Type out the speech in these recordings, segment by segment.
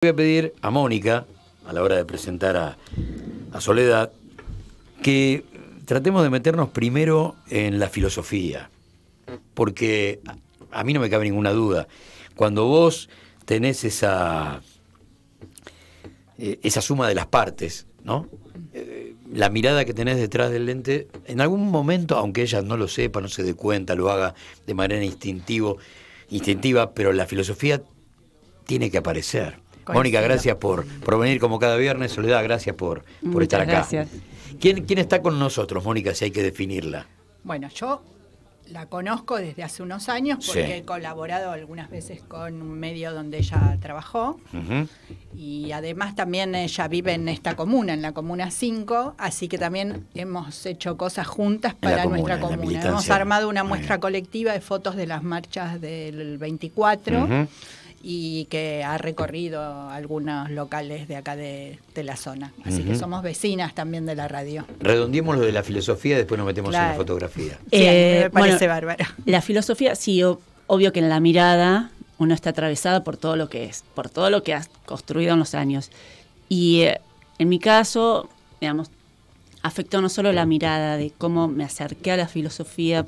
Voy a pedir a Mónica, a la hora de presentar a Soledad, que tratemos de meternos primero en la filosofía, porque a mí no me cabe ninguna duda. Cuando vos tenés esa suma de las partes, ¿no? La mirada que tenés detrás del lente, en algún momento, aunque ella no lo sepa, no se dé cuenta, lo haga de manera instintiva, pero la filosofía tiene que aparecer. Mónica, gracias por venir como cada viernes. Soledad, gracias por estar acá. Gracias. ¿Quién está con nosotros, Mónica, si hay que definirla? Bueno, yo la conozco desde hace unos años porque Sí. he colaborado algunas veces con un medio donde ella trabajó. Uh-huh. Y además también ella vive en esta comuna, en la Comuna 5, así que también hemos hecho cosas juntas En la para comuna, nuestra en la comuna. militancia. Hemos armado una Muy muestra bien. colectiva de fotos de las marchas del 24. Uh-huh. Y que ha recorrido algunos locales de acá de la zona. Así que Ujú. somos vecinas también de la radio. Redondeemos lo de la filosofía, después nos metemos en la Claro. fotografía. Sí, me parece bueno, bárbaro. La filosofía, sí, obvio que en la mirada uno está atravesada por todo lo que es, por todo lo que has construido en los años. Y en mi caso, digamos, afectó no solo la mirada de cómo me acerqué a la filosofía,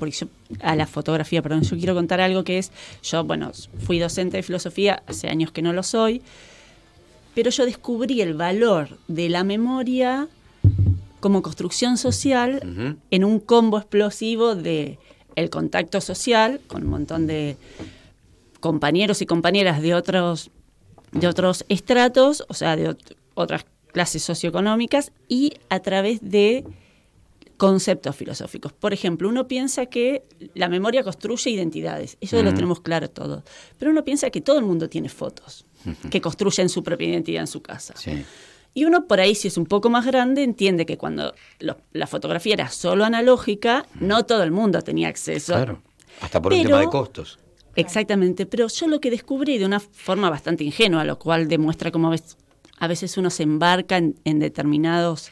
a la fotografía, perdón, yo quiero contar algo que es, yo, bueno, fui docente de filosofía, hace años que no lo soy, pero yo descubrí el valor de la memoria como construcción social Uh-huh. en un combo explosivo de el contacto social con un montón de compañeros y compañeras de otros estratos, o sea, de otras clases socioeconómicas, y a través de conceptos filosóficos. Por ejemplo, uno piensa que la memoria construye identidades, eso lo tenemos claro todos, pero uno piensa que todo el mundo tiene fotos que construyen su propia identidad en su casa. Sí. Y uno por ahí, si es un poco más grande, entiende que cuando la fotografía era solo analógica, no todo el mundo tenía acceso. Claro. Hasta por un Pero- tema de costos. Exactamente, pero yo lo que descubrí de una forma bastante ingenua, lo cual demuestra cómo a veces uno se embarca en determinados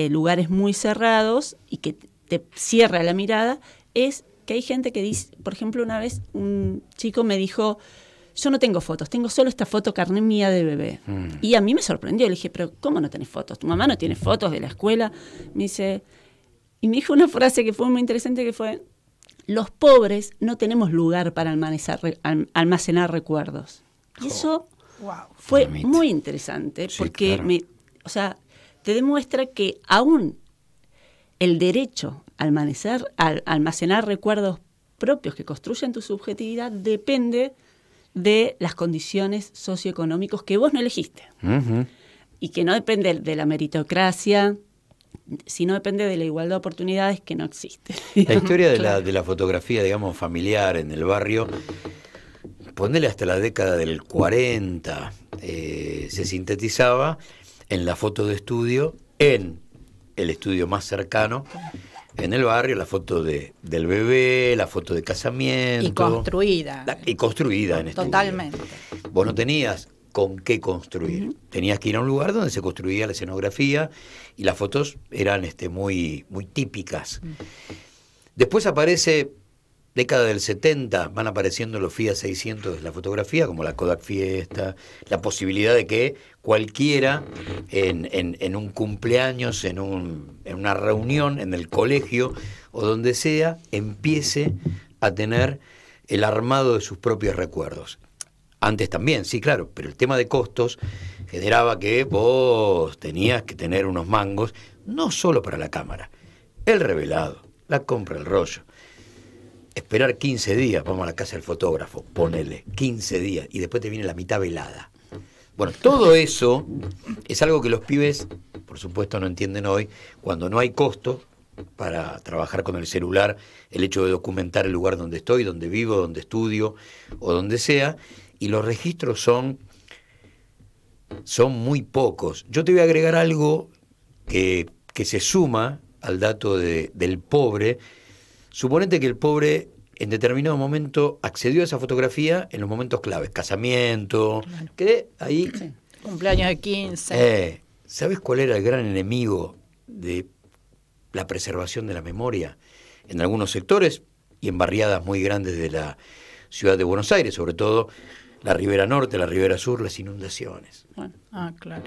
lugares muy cerrados y que te cierra la mirada, es que hay gente que dice, por ejemplo, una vez un chico me dijo, yo no tengo fotos, tengo solo esta foto carné mía de bebé. Y a mí me sorprendió, le dije, pero ¿cómo no tenés fotos? ¿Tu mamá no tiene fotos de la escuela? Me dice, y me dijo una frase que fue muy interesante, que fue, los pobres no tenemos lugar para almacenar recuerdos. Y eso Wow. fue Mamita. muy interesante, Sí, porque claro. te demuestra que aún el derecho a almacenar recuerdos propios que construyen tu subjetividad depende de las condiciones socioeconómicas que vos no elegiste. Uh-huh. Y que no depende de la meritocracia, sino depende de la igualdad de oportunidades que no existe. La historia de Claro. la fotografía, digamos, familiar en el barrio, ponele hasta la década del 40, se sintetizaba en la foto de estudio, en el estudio más cercano, en el barrio, la foto del bebé, la foto de casamiento. Y construida. Y construida en estudio. Totalmente. Vos no tenías con qué construir. Tenías que ir a un lugar donde se construía la escenografía y las fotos eran muy, muy típicas. Después aparece, década del 70, van apareciendo los Fiat 600 de la fotografía, como la Kodak Fiesta, la posibilidad de que cualquiera en un cumpleaños, en una reunión, en el colegio o donde sea, empiece a tener el armado de sus propios recuerdos. Antes también, sí, claro, pero el tema de costos generaba que vos tenías que tener unos mangos, no solo para la cámara, el revelado, la compra, el rollo. Esperar 15 días, vamos a la casa del fotógrafo, ponele 15 días, y después te viene la mitad velada. Bueno, todo eso es algo que los pibes, por supuesto, no entienden hoy, cuando no hay costo para trabajar con el celular, el hecho de documentar el lugar donde estoy, donde vivo, donde estudio o donde sea, y los registros son muy pocos. Yo te voy a agregar algo que se suma al dato del pobre. Suponete que el pobre en determinado momento accedió a esa fotografía en los momentos claves, casamiento, Claro. que ahí... Sí. Cumpleaños de 15. ¿Sabes cuál era el gran enemigo de la preservación de la memoria? En algunos sectores y en barriadas muy grandes de la ciudad de Buenos Aires, sobre todo la Ribera Norte, la Ribera Sur, las inundaciones, Bueno, Claro.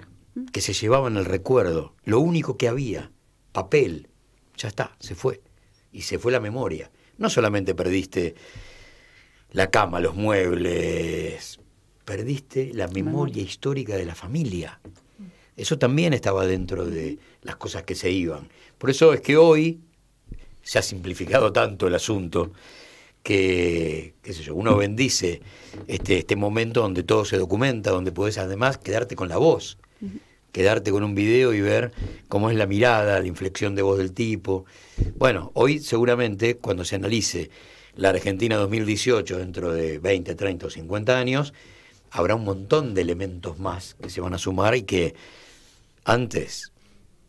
que se llevaban el recuerdo, lo único que había, papel, ya está, se fue, y se fue la memoria. No solamente perdiste la cama, los muebles, perdiste la memoria histórica de la familia. Eso también estaba dentro de las cosas que se iban. Por eso es que hoy se ha simplificado tanto el asunto que, qué sé yo, uno bendice este momento donde todo se documenta, donde podés además quedarte con la voz, quedarte con un video y ver cómo es la mirada, la inflexión de voz del tipo. Bueno, hoy seguramente cuando se analice la Argentina 2018 dentro de 20, 30 o 50 años, habrá un montón de elementos más que se van a sumar y que antes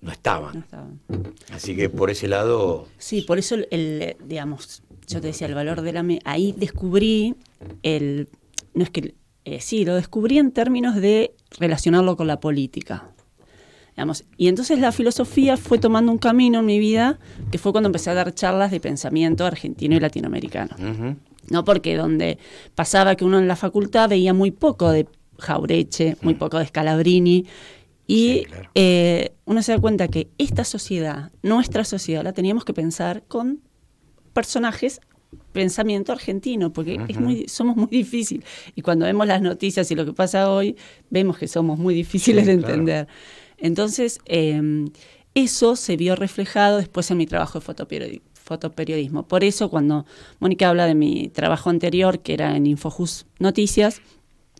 no estaban. Así que por ese lado... Sí, por eso, digamos, yo te decía, el valor de ahí descubrí no es que... sí, lo descubrí en términos de relacionarlo con la política. Digamos, y entonces la filosofía fue tomando un camino en mi vida, que fue cuando empecé a dar charlas de pensamiento argentino y latinoamericano. Uh-huh. No, porque donde pasaba que uno en la facultad veía muy poco de Jauretche, muy poco de Scalabrini, y Sí, claro. uno se da cuenta que esta sociedad, nuestra sociedad, la teníamos que pensar con personajes, pensamiento argentino, porque somos muy difíciles. Y cuando vemos las noticias y lo que pasa hoy, vemos que somos muy difíciles de claro. entender. Entonces, eso se vio reflejado después en mi trabajo de fotoperiodismo. Por eso, cuando Mónica habla de mi trabajo anterior, que era en Infojus Noticias,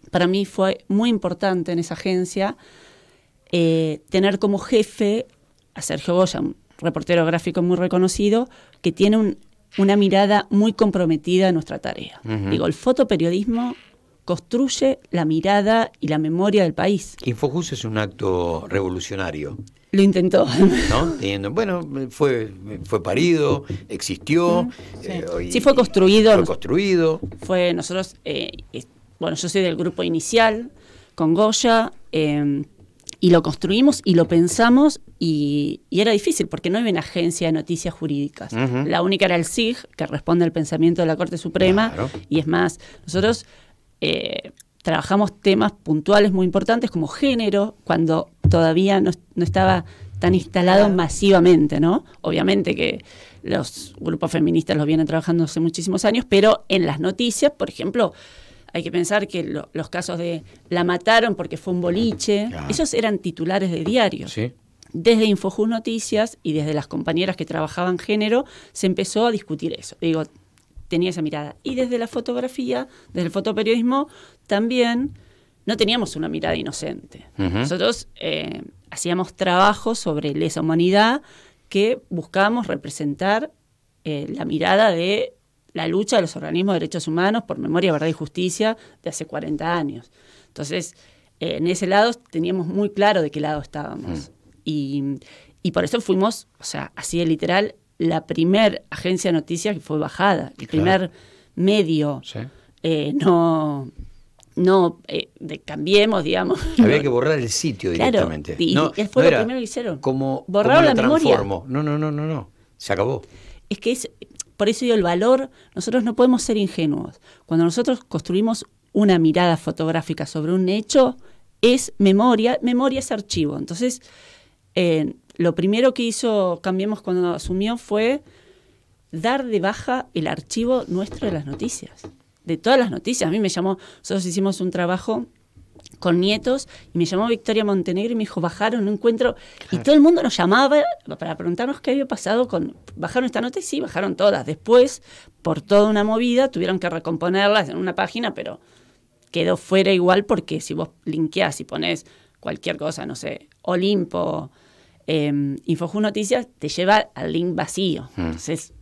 para mí fue muy importante en esa agencia tener como jefe a Sergio Goya, un reportero gráfico muy reconocido, que tiene una mirada muy comprometida en nuestra tarea. Uh-huh. Digo, el fotoperiodismo construye la mirada y la memoria del país. Infojus es un acto revolucionario, Lo intentó. ¿no? Bueno, fue parido, existió. Sí, fue construido. Fue construido. Nosotros, bueno, yo soy del grupo inicial con Goya, y lo construimos y lo pensamos, y era difícil porque no había una agencia de noticias jurídicas. Uh-huh. La única era el SIG, que responde al pensamiento de la Corte Suprema. Claro. Y es más, nosotros trabajamos temas puntuales muy importantes como género, cuando todavía no estaba tan instalado masivamente, ¿no? Obviamente que los grupos feministas los vienen trabajando hace muchísimos años, pero en las noticias, por ejemplo, hay que pensar que los casos de la mataron porque fue un boliche, esos eran titulares de diarios. Sí. Desde Infojus Noticias y desde las compañeras que trabajaban género, se empezó a discutir eso. Digo, tenía esa mirada. Y desde la fotografía, desde el fotoperiodismo, también no teníamos una mirada inocente. Uh-huh. Nosotros hacíamos trabajos sobre lesa humanidad que buscábamos representar la mirada de la lucha de los organismos de derechos humanos por memoria, verdad y justicia de hace 40 años. Entonces, en ese lado teníamos muy claro de qué lado estábamos. Y por eso fuimos, o sea, así de literal, la primer agencia de noticias que fue bajada, el primer medio, Sí. de Cambiemos, digamos. Había que borrar el sitio Claro, directamente. y fue lo primero que hicieron. Borraron la memoria. No. Se acabó. Es que por eso digo el valor, nosotros no podemos ser ingenuos. Cuando nosotros construimos una mirada fotográfica sobre un hecho, es memoria es archivo. Entonces, lo primero que hizo Cambiemos cuando asumió fue dar de baja el archivo nuestro de las noticias, de todas las noticias. A mí me llamó, nosotros hicimos un trabajo con nietos y me llamó Victoria Montenegro y me dijo, bajaron, no encuentro, y todo el mundo nos llamaba para preguntarnos qué había pasado ¿bajaron esta nota? Y sí, bajaron todas. Después, por toda una movida, tuvieron que recomponerlas en una página, pero quedó fuera igual porque si vos linkeás y ponés cualquier cosa, no sé, Olimpo, Infojus Noticias, te lleva al link vacío. Entonces,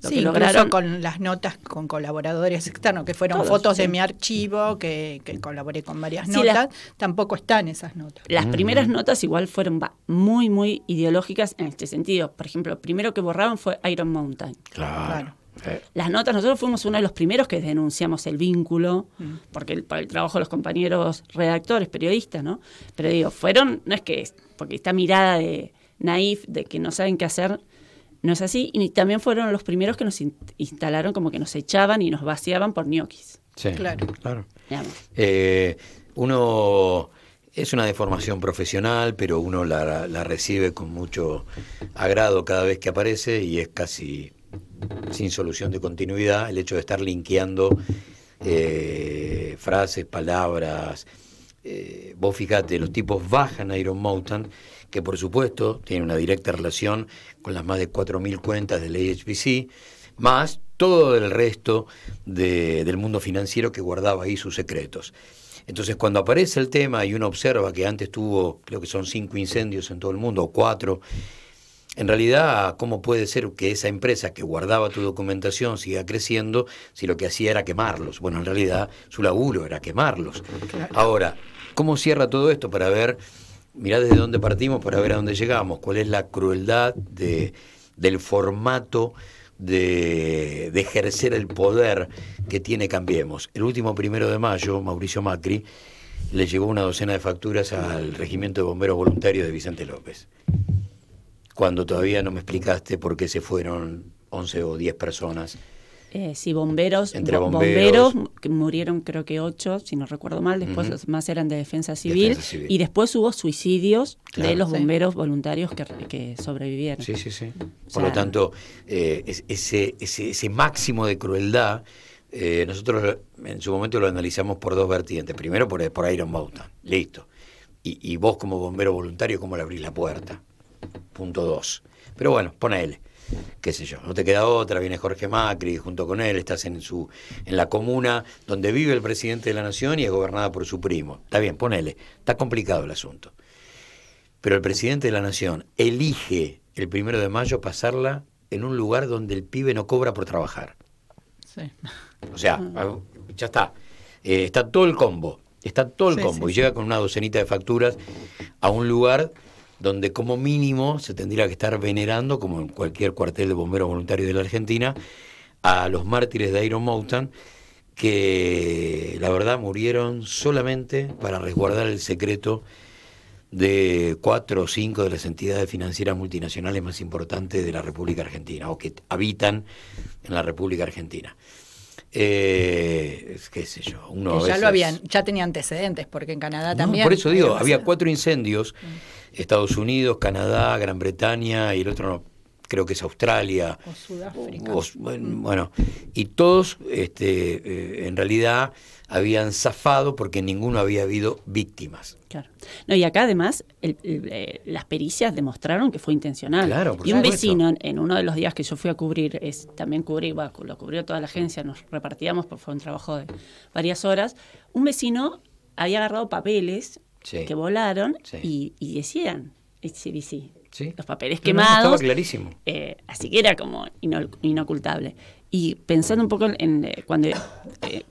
lo sí, que incluso lograron con las notas con colaboradores externos, que fueron todos, fotos sí. de mi archivo, que colaboré con varias Sí, notas, tampoco están esas notas. Las primeras notas igual fueron muy, muy ideológicas en este sentido. Por ejemplo, primero que borraron fue Iron Mountain. Claro. Las notas, nosotros fuimos uno de los primeros que denunciamos el vínculo, porque por el trabajo de los compañeros redactores, periodistas, ¿no? Pero digo, no es que, porque esta mirada de naif, de que no saben qué hacer, no es así. Y también fueron los primeros que nos instalaron como que nos echaban y nos vaciaban por ñoquis. Sí, Claro. claro. digamos. Uno es una deformación profesional, pero uno la recibe con mucho agrado cada vez que aparece y es casi sin solución de continuidad el hecho de estar linkeando frases, palabras. Vos fijate, los tipos bajan a Iron Mountain, que por supuesto tiene una directa relación con las más de 4.000 cuentas del HSBC, más todo el resto del mundo financiero que guardaba ahí sus secretos. Entonces, cuando aparece el tema y uno observa que antes tuvo, creo que son 5 incendios en todo el mundo, o 4, en realidad, ¿cómo puede ser que esa empresa que guardaba tu documentación siga creciendo si lo que hacía era quemarlos? Bueno, en realidad su laburo era quemarlos. Claro. Ahora, ¿cómo cierra todo esto para ver, mirá desde dónde partimos para ver a dónde llegamos? ¿Cuál es la crueldad del formato de ejercer el poder que tiene Cambiemos? El último 1 de mayo, Mauricio Macri le llegó una docena de facturas al Regimiento de Bomberos Voluntarios de Vicente López, cuando todavía no me explicaste por qué se fueron 11 o 10 personas. Sí, bomberos, Entre bomberos, que murieron creo que 8, si no recuerdo mal, después los más eran de defensa civil, y después hubo suicidios de los bomberos voluntarios que sobrevivieron. Sí, sí, sí. Por lo tanto, ese máximo de crueldad, nosotros en su momento lo analizamos por 2 vertientes. Primero por Iron Mountain, listo. Y vos como bombero voluntario, ¿cómo le abrís la puerta? Punto 2. Pero bueno, ponele, qué sé yo, no te queda otra, viene Jorge Macri, junto con él estás en la comuna donde vive el presidente de la nación y es gobernada por su primo. Está bien, ponele, está complicado el asunto. Pero el presidente de la nación elige el 1 de mayo pasarla en un lugar donde el pibe no cobra por trabajar. Sí. O sea, ya está. Está todo el combo. Está todo el combo. Y llega con una docenita de facturas a un lugar donde como mínimo se tendría que estar venerando, como en cualquier cuartel de bomberos voluntarios de la Argentina, a los mártires de Iron Mountain, que la verdad murieron solamente para resguardar el secreto de 4 o 5 de las entidades financieras multinacionales más importantes de la República Argentina, o que habitan en la República Argentina. Qué sé yo, uno Que a veces... ya tenía antecedentes, porque en Canadá también. Por eso digo, había 4 incendios, Estados Unidos, Canadá, Gran Bretaña, y el otro no, creo que es Australia. O Sudáfrica. Bueno, y todos en realidad habían zafado porque ninguno había habido víctimas. Claro. No, y acá además las pericias demostraron que fue intencional. Claro, por y un supuesto. vecino, en uno de los días que yo fui a cubrir, también lo cubrió toda la agencia, nos repartíamos, porque fue un trabajo de varias horas, un vecino había agarrado papeles que volaron y decían HSBC. Sí. Los papeles quemados. Estaba clarísimo. Así que era como inocultable. Y pensando un poco en cuando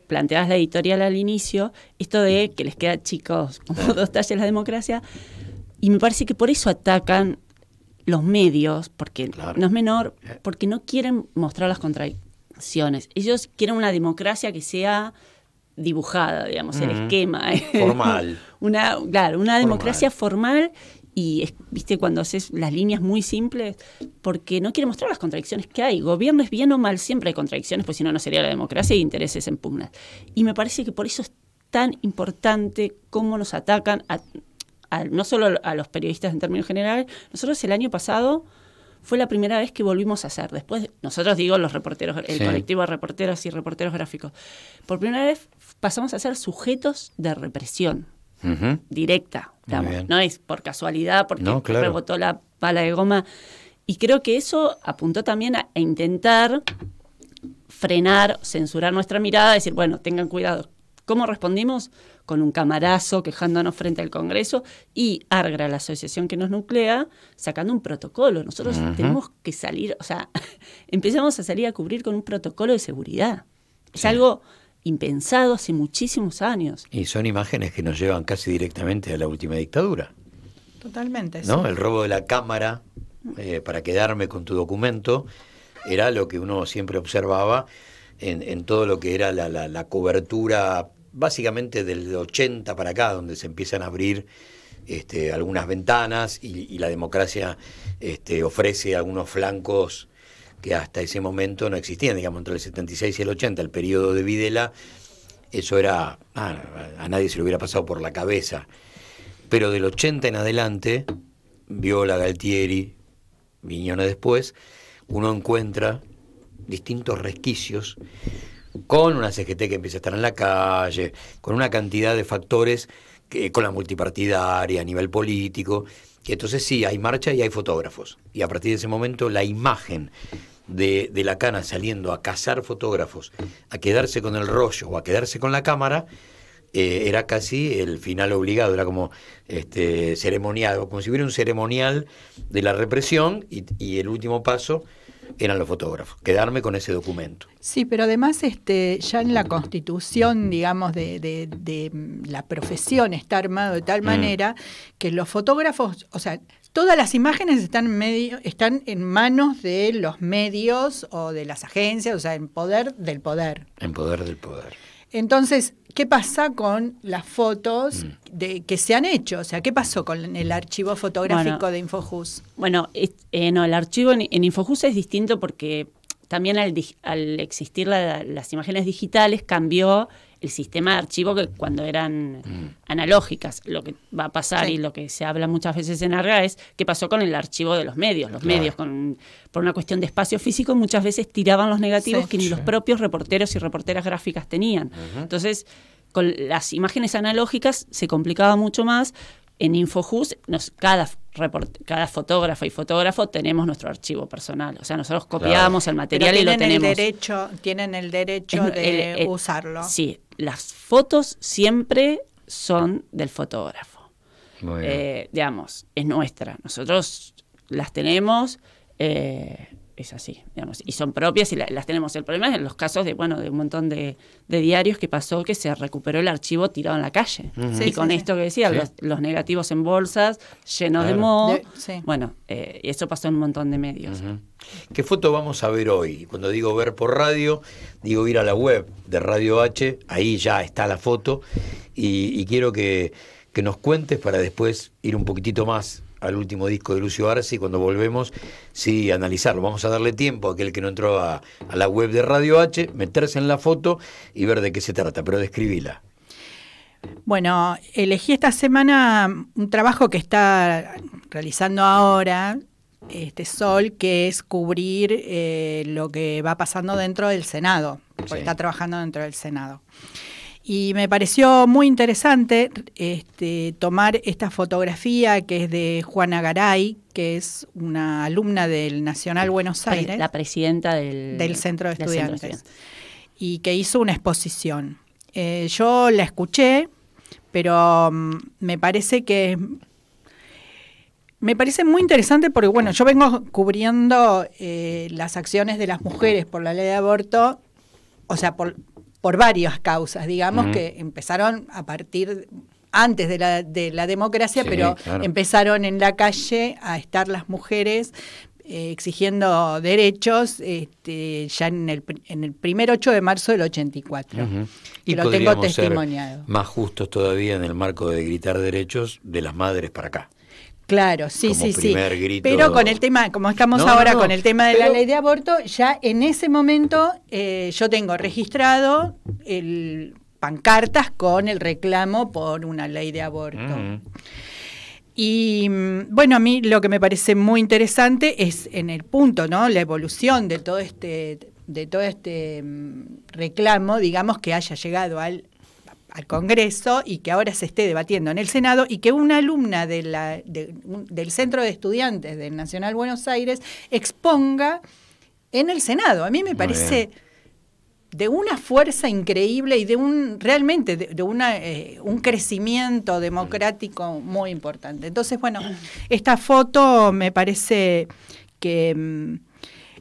planteabas la editorial al inicio, esto de que les queda chicos como 2 talles la democracia, y me parece que por eso atacan los medios, porque no es menor, porque no quieren mostrar las contradicciones. Ellos quieren una democracia que sea dibujada, digamos, el esquema. Formal. Una democracia formal. Y viste cuando haces las líneas muy simples, porque no quiere mostrar las contradicciones que hay. Gobierno es bien o mal, siempre hay contradicciones, pues si no, no sería la democracia y intereses en pugnas. Y me parece que por eso es tan importante cómo nos atacan, no solo a los periodistas en términos generales. Nosotros el año pasado fue la primera vez que volvimos a hacer, después, nosotros digo los reporteros, el colectivo de reporteros y reporteros gráficos, por primera vez pasamos a ser sujetos de represión. Directa, digamos. No es por casualidad, porque rebotó la bala de goma. Y creo que eso apuntó también a intentar frenar, censurar nuestra mirada, decir, bueno, tengan cuidado. ¿Cómo respondimos? Con un camarazo quejándonos frente al Congreso y ARGRA, la asociación que nos nuclea, sacando un protocolo. Nosotros tenemos que salir, o sea, empezamos a salir a cubrir con un protocolo de seguridad. Es algo impensado hace muchísimos años. Y son imágenes que nos llevan casi directamente a la última dictadura. Totalmente, ¿No? El robo de la cámara para quedarme con tu documento era lo que uno siempre observaba en todo lo que era la cobertura, básicamente del 80 para acá, donde se empiezan a abrir algunas ventanas y la democracia ofrece algunos flancos que hasta ese momento no existían, digamos, entre el 76 y el 80, el periodo de Videla, eso era, a nadie se le hubiera pasado por la cabeza. Pero del 80 en adelante, Viola, Galtieri, Viñones después, uno encuentra distintos resquicios con una CGT que empieza a estar en la calle, con una cantidad de factores, con la multipartidaria a nivel político, que entonces sí, hay marcha y hay fotógrafos. Y a partir de ese momento la imagen de la Cana saliendo a cazar fotógrafos, a quedarse con el rollo o a quedarse con la cámara, era casi el final obligado, era como ceremonial, como si hubiera un ceremonial de la represión y el último paso eran los fotógrafos, quedarme con ese documento. Sí, pero además ya en la Constitución, digamos, de la profesión está armado de tal manera que los fotógrafos, o sea, todas las imágenes están en manos de los medios o de las agencias, o sea, en poder del poder. En poder del poder. Entonces, ¿qué pasa con las fotos que se han hecho? O sea, ¿qué pasó con el archivo fotográfico de Infojus? Bueno, no, el archivo en Infojus es distinto porque también al existir las imágenes digitales cambió el sistema de archivo que cuando eran analógicas. Lo que va a pasar y lo que se habla muchas veces en ARGA es qué pasó con el archivo de los medios. Los medios, por una cuestión de espacio físico, muchas veces tiraban los negativos que ni los propios reporteros y reporteras gráficas tenían. Entonces, con las imágenes analógicas se complicaba mucho más. En Infojus, cada fotógrafo y fotógrafo tenemos nuestro archivo personal. O sea, nosotros copiamos el material y lo tenemos. Tienen el derecho de usarlo. Sí, las fotos siempre son del fotógrafo. Digamos, es nuestra. Nosotros las tenemos, es así, digamos, y son propias y las tenemos. El problema es en los casos de un montón de diarios que pasó que se recuperó el archivo tirado en la calle. Y con esto que decía, los negativos en bolsas, llenos de moho. Y eso pasó en un montón de medios. ¿Qué foto vamos a ver hoy? Cuando digo ver por radio, digo ir a la web de Radio H, ahí ya está la foto, y quiero que nos cuentes para después ir un poquitito más al último disco de Lucio Arce y cuando volvemos, sí, analizarlo. Vamos a darle tiempo a aquel que no entró a la web de Radio H, meterse en la foto y ver de qué se trata, pero describila. Bueno, elegí esta semana un trabajo que está realizando ahora Sol, que es cubrir lo que va pasando dentro del Senado, porque está trabajando dentro del Senado. Y me pareció muy interesante tomar esta fotografía que es de Juana Garay, que es una alumna del Nacional Buenos Aires. La presidenta del Centro de Estudiantes. Y que hizo una exposición. Yo la escuché, pero me parece muy interesante porque, yo vengo cubriendo las acciones de las mujeres por la ley de aborto, o sea, por varias causas, digamos, que empezaron a partir antes de la democracia, pero empezaron en la calle a estar las mujeres exigiendo derechos ya en el primer 8 de marzo del 84. Y lo tengo testimoniado. Ser más justos todavía en el marco de gritar derechos de las madres para acá. Claro, sí. Grito. Pero con el tema, como estamos con el tema de la ley de aborto, ya en ese momento yo tengo registrado pancartas con el reclamo por una ley de aborto. Y a mí lo que me parece muy interesante es en el punto, ¿no? La evolución de todo este reclamo, digamos, que haya llegado al Congreso y que ahora se esté debatiendo en el Senado y que una alumna del Centro de Estudiantes del Nacional Buenos Aires exponga en el Senado. A mí me parece de una fuerza increíble y realmente de un crecimiento democrático muy importante. Entonces, esta foto me parece que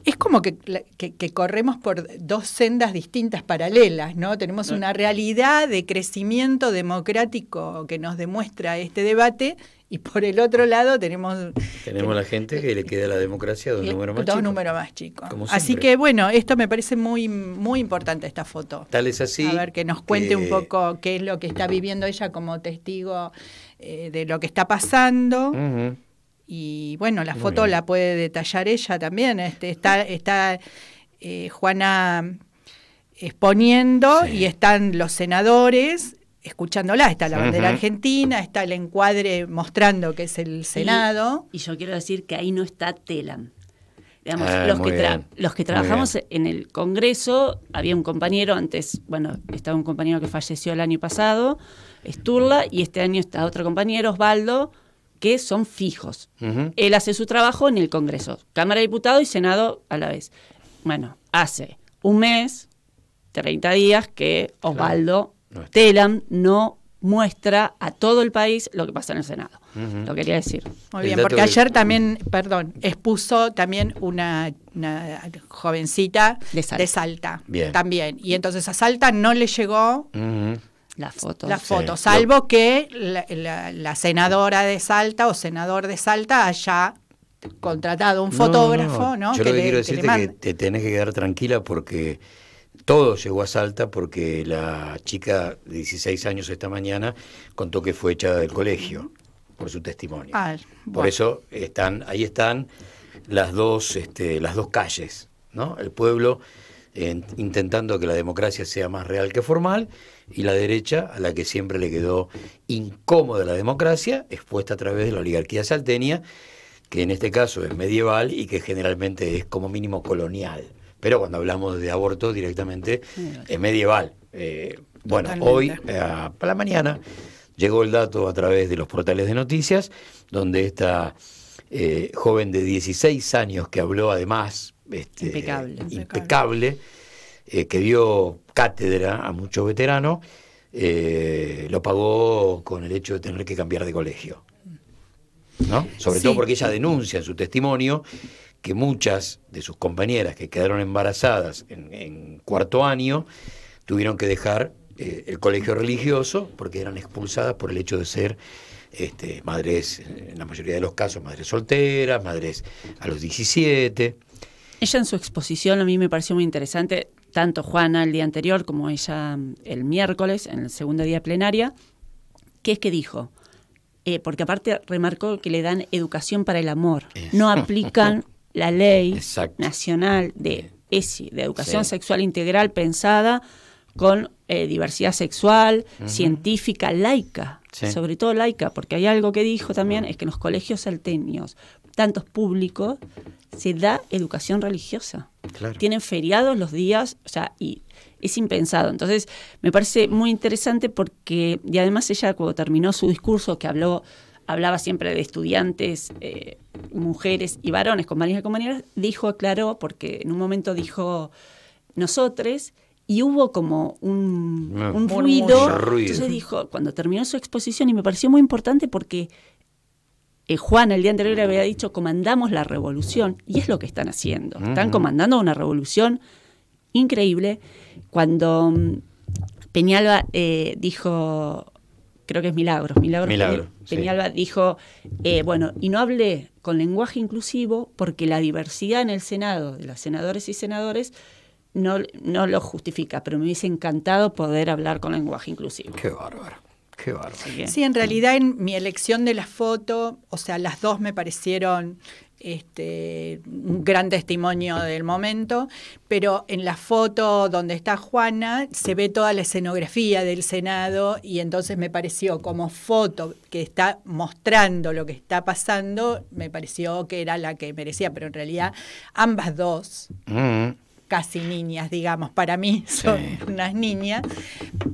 es como que corremos por dos sendas distintas paralelas, ¿no? Tenemos una realidad de crecimiento democrático que nos demuestra este debate y por el otro lado tenemos la gente que le queda la democracia dos números más chicos. Así que esto me parece muy, muy importante esta foto. Tal es así. A ver, que nos cuente un poco qué es lo que está viviendo ella como testigo de lo que está pasando. Y la foto la puede detallar ella también. Está Juana exponiendo, Sí. y están los senadores escuchándola. Está la bandera Ujú. argentina, está el encuadre mostrando que es el Senado. Y yo quiero decir que ahí no está Telam. Digamos, Muy bien. los que Muy trabajamos bien. en el Congreso, había un compañero antes, bueno, estaba un compañero que falleció el año pasado, Sturla, y este año está otro compañero, Osvaldo, que son fijos. Ujú. Él hace su trabajo en el Congreso, Cámara de Diputados y Senado a la vez. Bueno, hace un mes, 30 días, que Osvaldo No está. Telam no muestra a todo el país lo que pasa en el Senado. Ujú. Lo quería decir. Muy El bien, dato porque que- ayer también, perdón, expuso también una jovencita De Salta. Bien. también. Y entonces a Salta no le llegó Ujú. La foto. la Sí. foto, salvo que la senadora de Salta o senador de Salta haya contratado un fotógrafo, ¿no? Yo lo que quiero le decirte es que mande. te tenés que quedar tranquila porque todo llegó a Salta porque la chica de 16 años esta mañana contó que fue echada del colegio por su testimonio. Ah, Por bueno. eso ahí están las dos calles, ¿no? El pueblo intentando que la democracia sea más real que formal, y la derecha, a la que siempre le quedó incómoda la democracia, expuesta a través de la oligarquía salteña, que en este caso es medieval y que generalmente es como mínimo colonial. Pero cuando hablamos de aborto directamente es medieval. Bueno, Totalmente. hoy, para la mañana, llegó el dato a través de los portales de noticias, donde esta joven de 16 años que habló además impecable, que dio cátedra a muchos veteranos, lo pagó con el hecho de tener que cambiar de colegio, ¿no? Sobre Sí. todo porque ella denuncia en su testimonio que muchas de sus compañeras que quedaron embarazadas en cuarto año tuvieron que dejar el colegio religioso porque eran expulsadas por el hecho de ser madres, en la mayoría de los casos, madres solteras, madres a los 17. Ella en su exposición a mí me pareció muy interesante, tanto Juana el día anterior como ella el miércoles, en el segundo día de plenaria, que es que dijo, porque aparte remarcó que le dan educación para el amor, no aplican la ley Exacto. nacional de ESI, de educación Sí. sexual integral pensada con diversidad sexual, científica, laica, Sí. sobre todo laica, porque hay algo que dijo también, es que en los colegios salteños, tantos públicos, se da educación religiosa. Claro. Tienen feriados los días, o sea, y es impensado. Entonces, me parece muy interesante porque, y además ella cuando terminó su discurso, que hablaba siempre de estudiantes, mujeres y varones, compañeras y compañeras, aclaró, porque en un momento dijo nosotros, y hubo como un ruido. Entonces dijo, cuando terminó su exposición, y me pareció muy importante porque Juan el día anterior había dicho, comandamos la revolución, y es lo que están haciendo. Están comandando una revolución increíble. Cuando Peñalba dijo, creo que es Milagros, Peñalba sí. dijo, bueno, y no hablé con lenguaje inclusivo porque la diversidad en el Senado, de los senadores y senadores, no lo justifica, pero me hubiese encantado poder hablar con lenguaje inclusivo. Qué bárbaro, qué bárbaro. Sí, en realidad en mi elección de la foto, o sea, las dos me parecieron un gran testimonio del momento, pero en la foto donde está Juana se ve toda la escenografía del Senado, y entonces me pareció como foto que está mostrando lo que está pasando, me pareció que era la que merecía, pero en realidad ambas dos, casi niñas, digamos, para mí son unas niñas,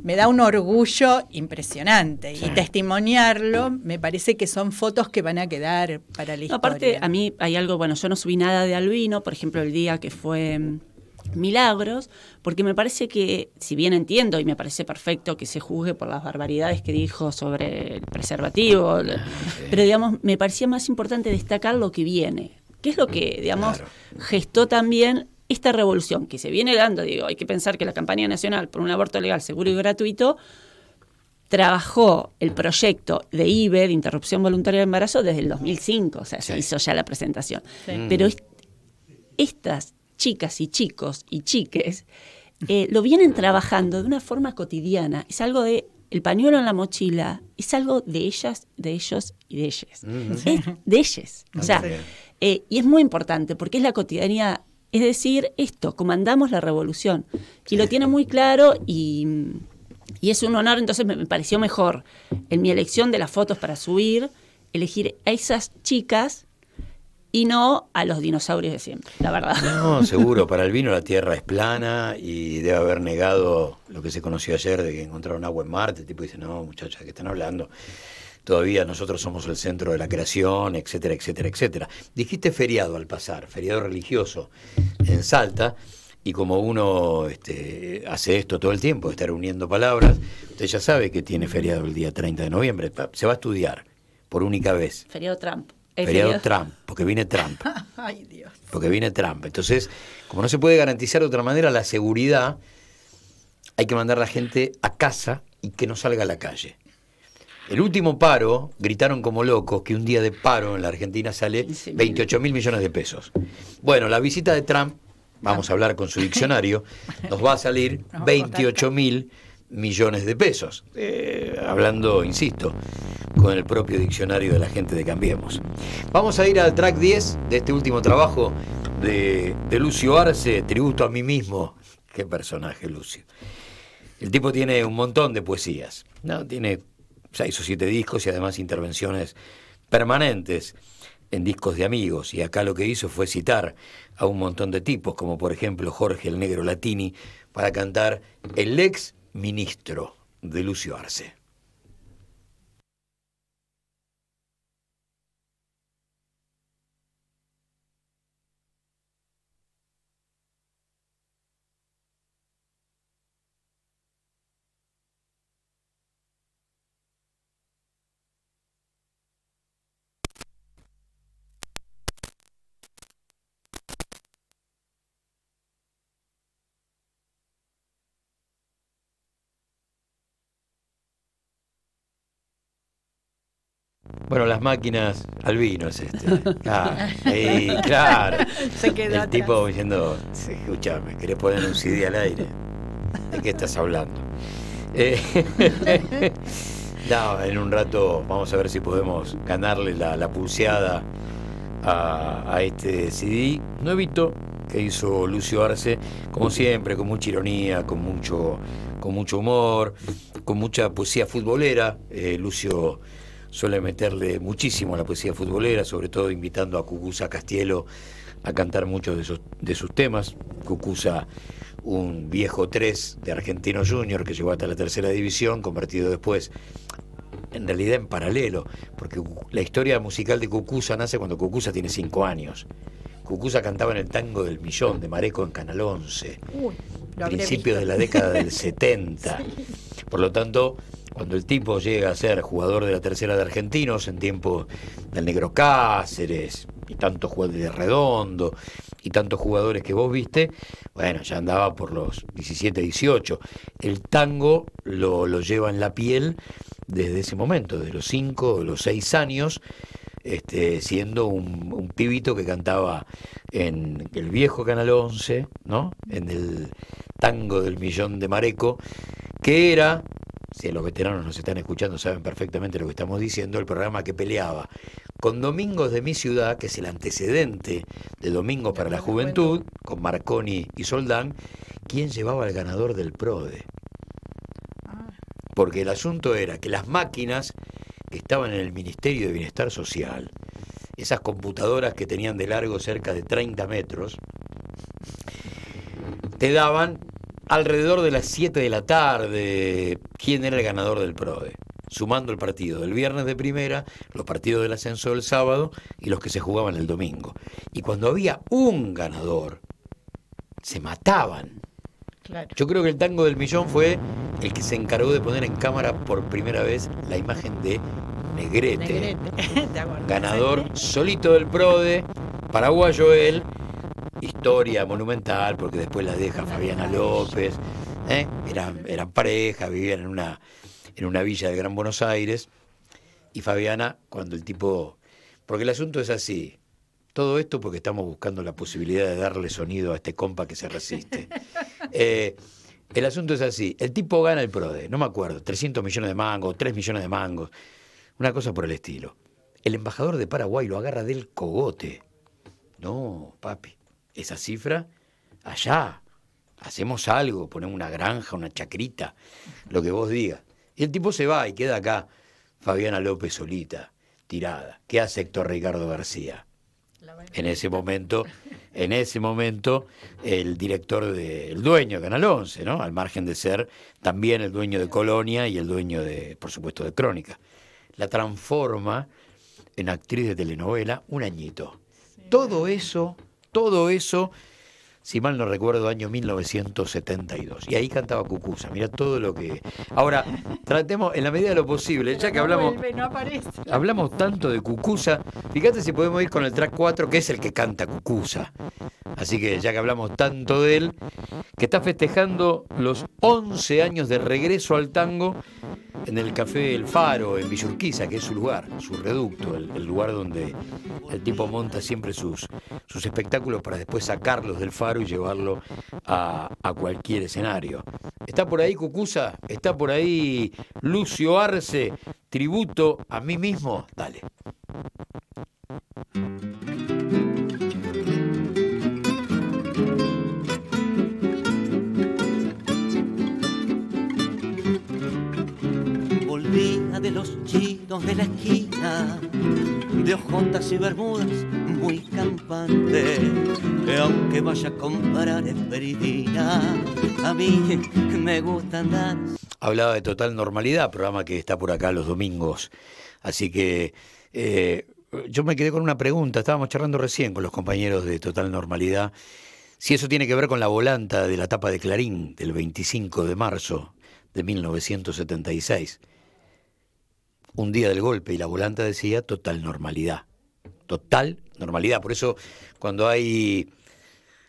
me da un orgullo impresionante. Sí. Y testimoniarlo, me parece que son fotos que van a quedar para la historia. Aparte, a mí hay algo, bueno, yo no subí nada de Albino, por ejemplo, el día que fue Milagros, porque me parece que, si bien entiendo y me parece perfecto que se juzgue por las barbaridades que dijo sobre el preservativo, pero digamos, me parecía más importante destacar lo que viene, que es lo que, digamos, gestó también esta revolución que se viene dando. Digo, hay que pensar que la campaña nacional por un aborto legal, seguro y gratuito trabajó el proyecto de IVE, de interrupción voluntaria del embarazo, desde el 2005, o sea, se hizo ya la presentación. Sí. Pero estas chicas y chicos y chiques lo vienen trabajando de una forma cotidiana. Es algo de el pañuelo en la mochila, es algo de ellas, de ellos y de ellas. Es de ellas. O sea, y es muy importante porque es la cotidianidad es decir, esto, comandamos la revolución. Y lo tiene muy claro y es un honor, entonces me pareció mejor en mi elección de las fotos para subir, elegir a esas chicas y no a los dinosaurios de siempre, la verdad. No, seguro, para Albino la Tierra es plana y debe haber negado lo que se conoció ayer de que encontraron agua en Marte. El tipo dice, no, muchachas, ¿de qué están hablando? Todavía nosotros somos el centro de la creación, etcétera, etcétera, etcétera. Dijiste feriado al pasar, feriado religioso en Salta, y como uno hace esto todo el tiempo, estar uniendo palabras, usted ya sabe que tiene feriado el día 30 de noviembre, se va a estudiar por única vez. Feriado Trump. Feriado Trump, porque viene Trump. Ay, Dios. Porque viene Trump. Entonces, como no se puede garantizar de otra manera la seguridad, hay que mandar a la gente a casa y que no salga a la calle. El último paro, gritaron como locos que un día de paro en la Argentina sale 28 mil millones de pesos. Bueno, la visita de Trump, vamos a hablar con su diccionario, nos va a salir 28 mil millones de pesos. Hablando, insisto, con el propio diccionario de la gente de Cambiemos. Vamos a ir al track 10 de este último trabajo de Lucio Arce, Tributo a mí mismo. Qué personaje, Lucio. El tipo tiene un montón de poesías, ¿no? Tiene 6 o 7 discos y además intervenciones permanentes en discos de amigos. Y acá lo que hizo fue citar a un montón de tipos, como por ejemplo Jorge el Negro Latini, para cantar El ex ministro de Lucio Arce. Bueno, las máquinas, Albino es este. Claro. Se quedó El atrás. tipo diciendo, escúchame, ¿querés poner un CD al aire? ¿De qué estás hablando? No, en un rato vamos a ver si podemos ganarle la pulseada a este CD nuevito que hizo Lucio Arce, como siempre, con mucha ironía, con mucho humor, con mucha poesía futbolera. Lucio suele meterle muchísimo a la poesía futbolera, sobre todo invitando a Cucuza Castielo a cantar muchos de sus temas. Cucuza, un viejo 3 de Argentino Junior que llegó hasta la tercera división, convertido después, en realidad en paralelo, porque la historia musical de Cucuza nace cuando Cucuza tiene 5 años. Cucuza cantaba en el Tango del Millón de Mareco en Canal 11, principios de la década del 70. Sí. Por lo tanto, cuando el tipo llega a ser jugador de la tercera de Argentinos en tiempo del Negro Cáceres y tantos jugadores de Redondo y tantos jugadores que vos viste, bueno, ya andaba por los 17, 18. El tango lo lleva en la piel desde ese momento, de los 5, los 6 años, siendo un pibito que cantaba en el viejo Canal 11, ¿no? En el Tango del Millón de Mareco, que era, si los veteranos nos están escuchando saben perfectamente lo que estamos diciendo, el programa que peleaba con Domingos de mi ciudad, que es el antecedente de Domingo para la Juventud, con Marconi y Soldán, quién llevaba al ganador del PRODE. Porque el asunto era que las máquinas que estaban en el Ministerio de Bienestar Social, esas computadoras que tenían de largo cerca de 30 metros, te daban alrededor de las 7 de la tarde quién era el ganador del PRODE, sumando el partido del viernes de primera, los partidos del ascenso del sábado y los que se jugaban el domingo. Y cuando había un ganador, se mataban. Claro. Yo creo que el Tango del Millón fue el que se encargó de poner en cámara por primera vez la imagen de Negrete. Ganador solito del PRODE, paraguayo él, historia monumental, porque después la deja Fabiana López, eran pareja, vivían en una villa de Gran Buenos Aires, y Fabiana, cuando el tipo, porque el asunto es así, todo esto porque estamos buscando la posibilidad de darle sonido a este compa que se resiste. El asunto es así, el tipo gana el PRODE, no me acuerdo, 300 millones de mangos, 3 millones de mangos, una cosa por el estilo. El embajador de Paraguay lo agarra del cogote. No, papi, esa cifra allá. Hacemos algo, ponemos una granja, una chacrita, lo que vos digas. Y el tipo se va y queda acá Fabiana López solita, tirada. ¿Qué hace Héctor Ricardo García? En ese momento, el director el dueño de Canal 11, ¿no? Al margen de ser también el dueño de Colonia y el dueño por supuesto, de Crónica. La transforma en actriz de telenovela un añito. Sí. Todo eso, si mal no recuerdo, año 1972. Y ahí cantaba Cucuza. Mira todo lo que... Ahora, tratemos en la medida de lo posible, pero ya que hablamos tanto de Cucuza, fíjate si podemos ir con el track 4, que es el que canta Cucuza. Así que ya que hablamos tanto de él, que está festejando los 11 años de regreso al tango en el Café El Faro, en Villa Urquiza, que es su lugar, su reducto, el lugar donde el tipo monta siempre sus espectáculos para después sacarlos del Faro y llevarlo a cualquier escenario. ¿Está por ahí Cucuza? ¿Está por ahí Lucio Arce? Tributo a mí mismo. Dale. Volvía de los chinos de la esquina, de hojotas y bermudas muy campantes, que aunque vaya a comparar esperidina, a mí me gusta andar. Hablaba de Total Normalidad, programa que está por acá los domingos. Así que yo me quedé con una pregunta. Estábamos charlando recién con los compañeros de Total Normalidad, si eso tiene que ver con la volanta de la tapa de Clarín del 25 de marzo de 1976. Un día del golpe, y la volanta decía Total Normalidad. Total normalidad. Por eso, cuando hay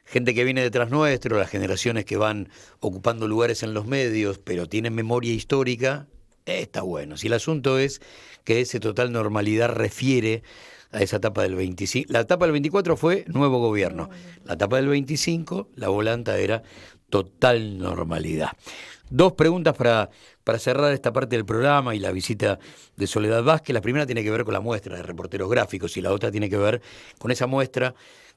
gente que viene detrás nuestro, las generaciones que van ocupando lugares en los medios, pero tienen memoria histórica, está bueno. Si el asunto es que ese Total Normalidad refiere a esa etapa del 25. La etapa del 24 fue nuevo gobierno. La etapa del 25, la volanta era Total Normalidad. Dos preguntas para cerrar esta parte del programa y la visita de Soledad Vázquez. La primera tiene que ver con la muestra de reporteros gráficos y la otra tiene que ver con esa muestra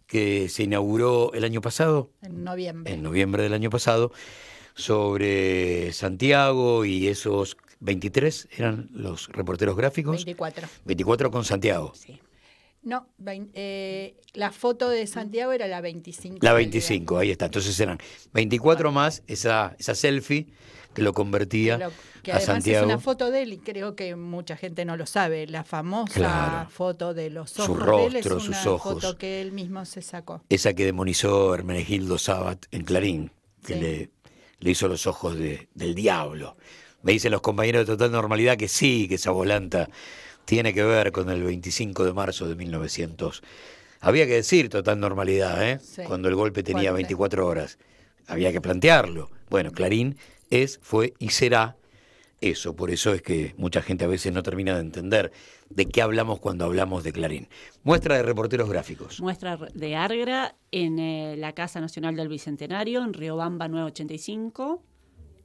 que se inauguró el año pasado. En noviembre. En noviembre del año pasado, sobre Santiago y esos 23 eran los reporteros gráficos. 24. 24 con Santiago. Sí. No, la foto de Santiago era la 25. La 25, ahí está. Entonces eran 24 más esa selfie que lo convertía que a además Santiago. Es una foto de él y creo que mucha gente no lo sabe. La famosa foto de los ojos su rostro, de él es una sus ojos. foto que él mismo se sacó. Esa que demonizó Hermenegildo Sabat en Clarín, que le hizo los ojos del diablo. Me dicen los compañeros de Total Normalidad que sí, que esa volanta tiene que ver con el 25 de marzo de 1900. Había que decir Total Normalidad, ¿eh? Sí. Cuando el golpe tenía 24 horas. Había que plantearlo. Bueno, Clarín fue y será eso. Por eso es que mucha gente a veces no termina de entender de qué hablamos cuando hablamos de Clarín. Muestra de reporteros gráficos. Muestra de Argra en la Casa Nacional del Bicentenario, en Riobamba 985,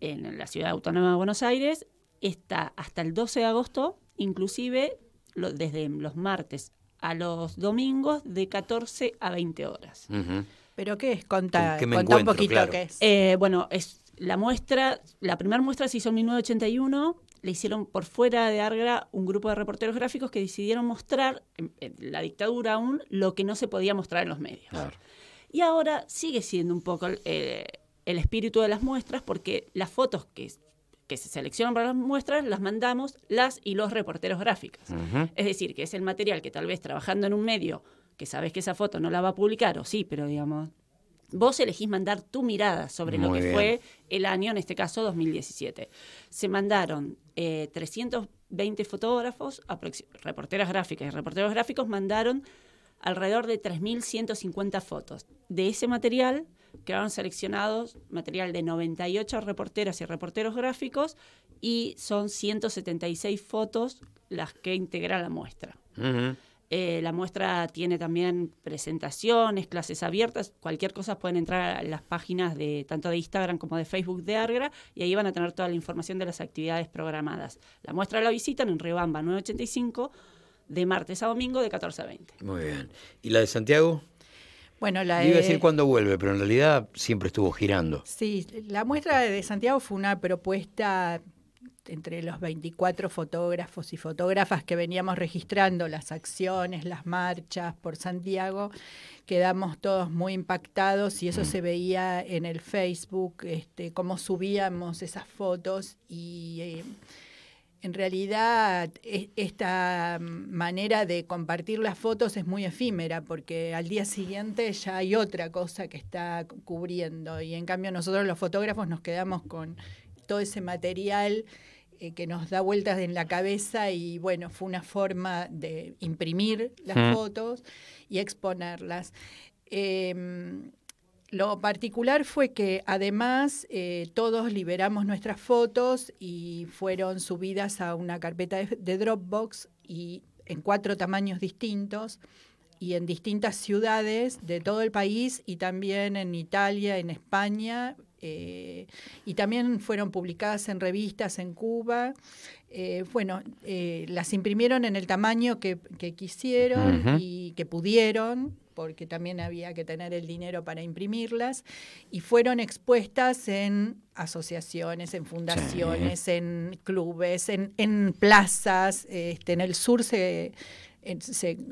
en la Ciudad Autónoma de Buenos Aires. Está hasta el 12 de agosto, inclusive desde los martes a los domingos de 14 a 20 horas. Uh-huh. ¿Pero qué es? Contá un poquito claro. Qué es. Bueno, es la muestra, la primera muestra se hizo en 1981, le hicieron por fuera de Argra un grupo de reporteros gráficos que decidieron mostrar, en la dictadura aún, lo que no se podía mostrar en los medios. Claro. Y ahora sigue siendo un poco el espíritu de las muestras, porque las fotos que se seleccionan para las muestras, las mandamos las y los reporteros gráficos. Uh-huh. Es decir, que es el material que tal vez trabajando en un medio, que sabes que esa foto no la va a publicar, o sí, pero digamos, vos elegís mandar tu mirada sobre lo que fue el año, en este caso 2017. Se mandaron 320 fotógrafos, reporteras gráficas y reporteros gráficos mandaron alrededor de 3.150 fotos. De ese material quedaron seleccionados material de 98 reporteras y reporteros gráficos y son 176 fotos las que integran la muestra. Uh-huh. La muestra tiene también presentaciones, clases abiertas, cualquier cosa pueden entrar a las páginas de tanto de Instagram como de Facebook de Argra y ahí van a tener toda la información de las actividades programadas. La muestra la visitan en Riobamba 985 de martes a domingo de 14 a 20. Muy bien. ¿Y la de Santiago? Bueno, iba a decir cuándo vuelve, pero en realidad siempre estuvo girando. Sí, la muestra de Santiago fue una propuesta entre los 24 fotógrafos y fotógrafas que veníamos registrando las acciones, las marchas por Santiago. Quedamos todos muy impactados y eso se veía en el Facebook, cómo subíamos esas fotos y en realidad esta manera de compartir las fotos es muy efímera porque al día siguiente ya hay otra cosa que está cubriendo y en cambio nosotros los fotógrafos nos quedamos con todo ese material que nos da vueltas en la cabeza y bueno, fue una forma de imprimir las fotos y exponerlas. Lo particular fue que además todos liberamos nuestras fotos y fueron subidas a una carpeta de Dropbox y en 4 tamaños distintos y en distintas ciudades de todo el país y también en Italia, en España, y también fueron publicadas en revistas en Cuba. Las imprimieron en el tamaño que quisieron y que pudieron, porque también había que tener el dinero para imprimirlas, y fueron expuestas en asociaciones, en fundaciones, en clubes, en plazas. En el sur se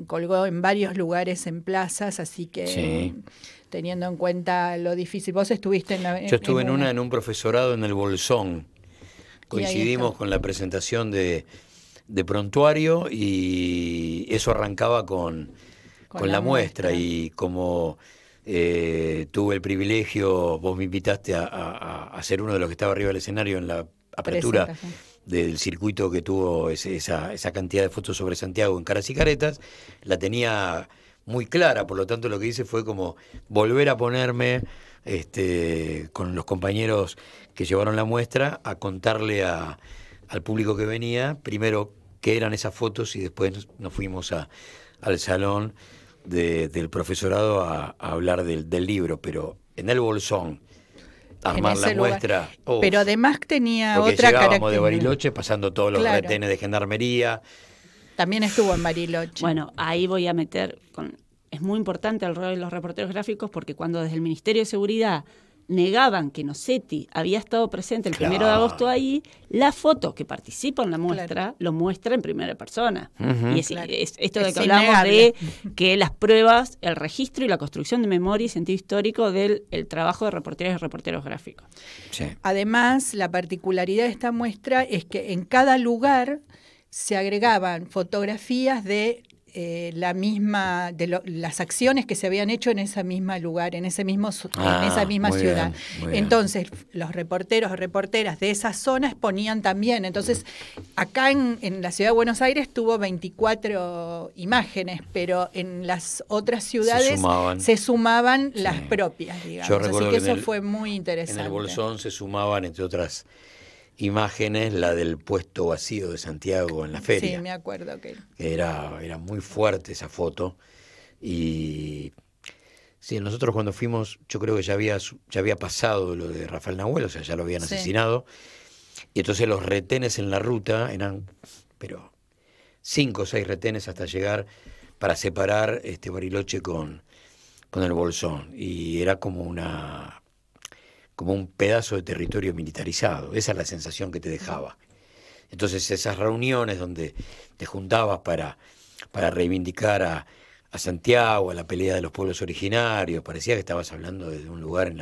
colgó en varios lugares en plazas, así que teniendo en cuenta lo difícil. ¿Vos estuviste en Yo estuve en un profesorado en el Bolsón. Coincidimos con la presentación de Prontuario y eso arrancaba con la muestra. Y como tuve el privilegio, vos me invitaste a ser uno de los que estaba arriba del escenario en la apertura del circuito que tuvo esa cantidad de fotos sobre Santiago en Caras y Caretas, la tenía muy clara, por lo tanto lo que hice fue como volver a ponerme con los compañeros que llevaron la muestra a contarle al público que venía, primero qué eran esas fotos y después nos fuimos al salón del profesorado a hablar del libro, pero en el Bolsón, armar la muestra. Pero además tenía otra característica. Llegábamos de Bariloche pasando todos los retenes de gendarmería. También estuvo en Bariloche. Bueno, ahí voy a meter, es muy importante el rol de los reporteros gráficos porque cuando desde el Ministerio de Seguridad negaban que Nocetti había estado presente el 1 de agosto ahí, la foto que participa en la muestra lo muestra en primera persona. Y es esto de que hablamos de que las pruebas, el registro y la construcción de memoria y sentido histórico del trabajo de reporteros y reporteros gráficos. Sí. Además, la particularidad de esta muestra es que en cada lugar se agregaban fotografías de las acciones que se habían hecho en ese mismo lugar, en esa misma ciudad. Entonces, los reporteros o reporteras de esa zona exponían también. Entonces, acá en la ciudad de Buenos Aires tuvo 24 imágenes, pero en las otras ciudades se sumaban las propias, digamos. Yo recuerdo así que eso fue muy interesante. En el Bolsón se sumaban, entre otras imágenes, la del puesto vacío de Santiago en la feria. Sí, me acuerdo que era muy fuerte esa foto. Y sí, nosotros cuando fuimos, yo creo que ya había pasado lo de Rafael Nahuel, o sea, ya lo habían asesinado. Y entonces los retenes en la ruta eran, pero 5 o 6 retenes hasta llegar para separar Bariloche con el Bolsón. Y era como un pedazo de territorio militarizado. Esa es la sensación que te dejaba. Entonces esas reuniones donde te juntabas para reivindicar a Santiago, a la pelea de los pueblos originarios, parecía que estabas hablando de un lugar en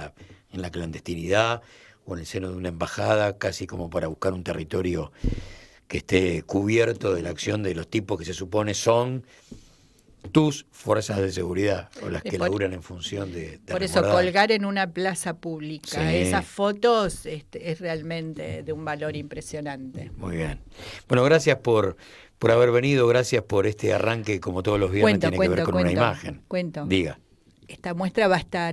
la clandestinidad o en el seno de una embajada, casi como para buscar un territorio que esté cubierto de la acción de los tipos que se supone son tus fuerzas de seguridad o las que laburan en función de por eso colgar en una plaza pública esas fotos es realmente de un valor impresionante. Muy bien. Bueno, gracias por haber venido, gracias por este arranque, como todos los viernes tiene que ver con una imagen. Diga. Esta muestra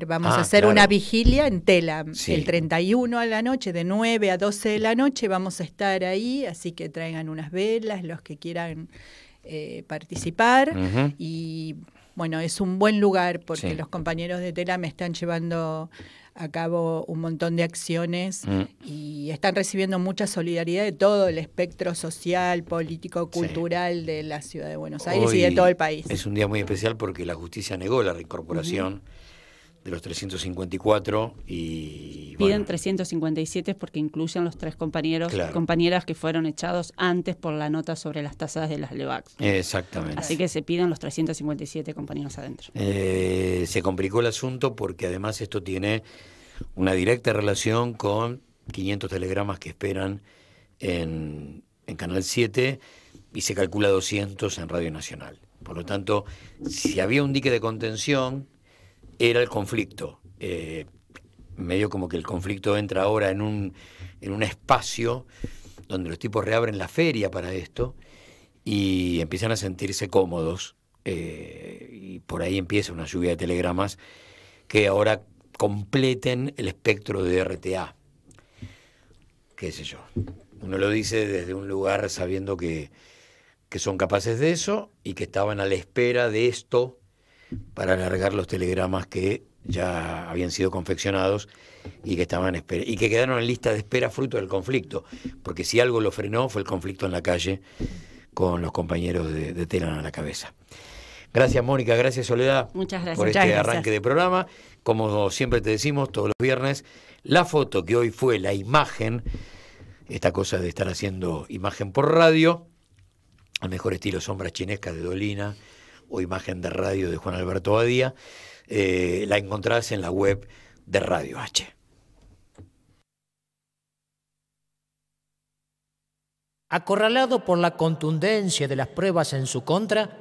vamos a hacer una vigilia en Telam, el 31 a la noche, de 9 a 12 de la noche vamos a estar ahí, así que traigan unas velas, los que quieran participar. Y bueno, es un buen lugar porque los compañeros de Telam me están llevando a cabo un montón de acciones y están recibiendo mucha solidaridad de todo el espectro social, político, cultural de la ciudad de Buenos Aires y de todo el país. Es un día muy especial porque la justicia negó la reincorporación de los 354 y... Piden 357 porque incluyen los 3 compañeros y compañeras que fueron echados antes por la nota sobre las tasas de las LEVAX. Exactamente. Así que se piden los 357 compañeros adentro. Se complicó el asunto porque además esto tiene una directa relación con 500 telegramas que esperan en Canal 7 y se calcula 200 en Radio Nacional. Por lo tanto, si había un dique de contención, era el conflicto. Medio como que el conflicto entra ahora en un espacio donde los tipos reabren la feria para esto y empiezan a sentirse cómodos. Y por ahí empieza una lluvia de telegramas que ahora completen el espectro de RTA. Qué sé yo. Uno lo dice desde un lugar sabiendo que son capaces de eso y que estaban a la espera de esto para alargar los telegramas que ya habían sido confeccionados y que estaban y que quedaron en lista de espera fruto del conflicto, porque si algo lo frenó fue el conflicto en la calle con los compañeros de Telan a la cabeza. Gracias, Mónica, gracias, Soledad. Muchas gracias. Por arranque de programa. Como siempre te decimos todos los viernes, la foto que hoy fue la imagen, esta cosa de estar haciendo imagen por radio, al mejor estilo Sombras Chinescas de Dolina o imagen de radio de Juan Alberto Badía, la encontrás en la web de Radio H. Acorralado por la contundencia de las pruebas en su contra,